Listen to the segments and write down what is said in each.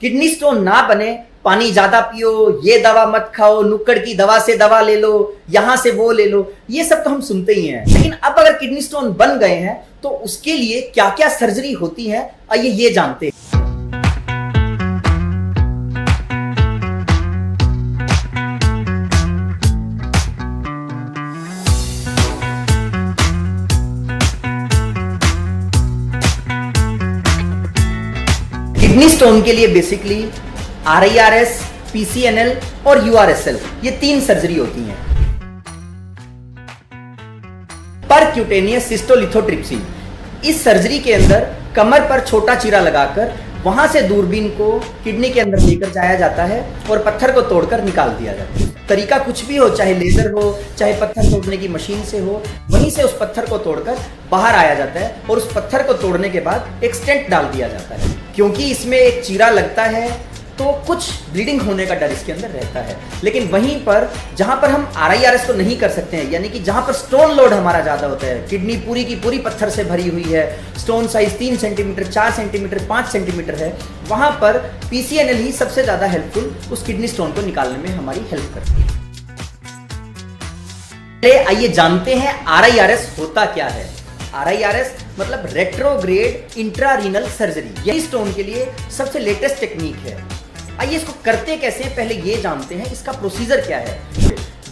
Kidney stone ना बने, पानी ज्यादा पियो, ये दवा मत खाओ, नुक्कड़ की दवा से दवा ले लो, यहां से वो ले लो, ये सब तो हम सुनते ही हैं। लेकिन अब अगर किडनी स्टोन बन गए हैं तो उसके लिए क्या क्या सर्जरी होती है, आइए ये जानते हैं। किडनी स्टोन के लिए बेसिकली RIRS, PCNL और URSL ये 3 सर्जरी होती हैं। परक्यूटेनियस सिस्टोलिथोट्रिप्सी, इस सर्जरी के अंदर कमर पर छोटा चीरा लगाकर वहां से दूरबीन को किडनी के अंदर लेकर जाया जाता है और पत्थर को तोड़कर निकाल दिया जाता है। तरीका कुछ भी हो, चाहे लेजर हो, चाहे पत्थर तोड़ने की मशीन से हो, वहीं से उस पत्थर को तोड़कर बाहर आया जाता है और उस पत्थर को तोड़ने के बाद एक स्टेंट डाल दिया जाता है। क्योंकि इसमें एक चीरा लगता है तो कुछ ब्लीडिंग होने का डर इसके अंदर रहता है। लेकिन वहीं पर जहां पर हम RIRS को नहीं कर सकते हैं, यानी कि जहां पर स्टोन लोड हमारा ज्यादा होता है, किडनी पूरी की पूरी पत्थर से भरी हुई है, stone size 3 centimetre, 4 centimetre, 5 centimetre है, वहां पर PCNL ही सबसे ज्यादा हेल्पफुल उस किडनी स्टोन को निकालने में हमारी हेल्प करती है। आइए जानते हैं RIRS होता क्या है। RIRS मतलब रेट्रोग्रेड इंट्रारीनल सर्जरी, यही स्टोन के लिए सबसे लेटेस्ट टेक्निक है। आइए इसको करते कैसे हैं, पहले ये जानते हैं इसका प्रोसीजर क्या है।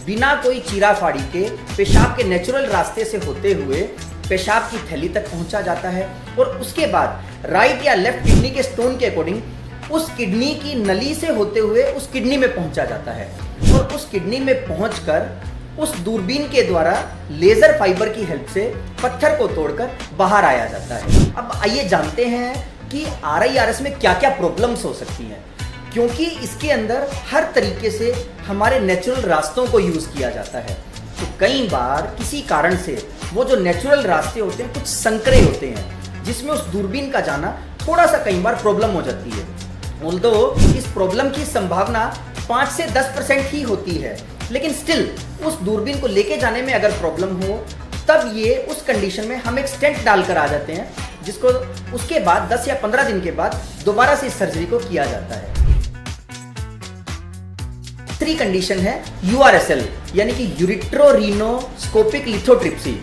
बिना कोई चीरा फाड़ी के पेशाब के नेचुरल रास्ते से होते हुए पेशाब की थैली तक पहुंचा जाता है और उसके बाद राइट या लेफ्ट किडनी के स्टोन के अकॉर्डिंग उस किडनी की नली से होते हुए उस किडनी में पहुंचा जाता है और उस किडनी में पहुंचकर उस दूरबीन के द्वारा लेजर फाइबर की हेल्प से पत्थर को तोड़कर बाहर आया जाता है। अब आइए जानते हैं कि RIRS में क्या क्या प्रॉब्लम्स हो सकती हैं, क्योंकि इसके अंदर हर तरीके से हमारे नेचुरल रास्तों को यूज किया जाता है। तो कई बार किसी कारण से वो जो नेचुरल रास्ते होते हैं कुछ संकरे होते हैं, जिसमें उस दूरबीन का जाना थोड़ा सा कई बार प्रॉब्लम हो जाती है। ऑल्दो इस प्रॉब्लम की संभावना 5 से 10% ही होती है, लेकिन स्टिल उस दूरबीन को लेके जाने में अगर प्रॉब्लम हो तब ये उस कंडीशन में हम एक स्टेंट डालकर आ जाते हैं, जिसको उसके बाद 10 या 15 दिन के बाद दोबारा से इस सर्जरी को किया जाता है। तीसरी कंडीशन है URSL यानी कि यूरिट्रोरिनोस्कोपिक लिथोट्रिप्सी।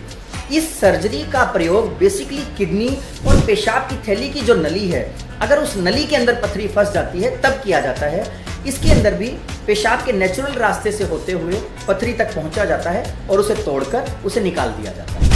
इस सर्जरी का प्रयोग बेसिकली किडनी और पेशाब की थैली की जो नली है, अगर उस नली के अंदर पथरी फंस जाती है तब किया जाता है। इसके अंदर भी पेशाब के नेचुरल रास्ते से होते हुए पथरी तक पहुंचा जाता है और उसे तोड़कर उसे निकाल दिया जाता है।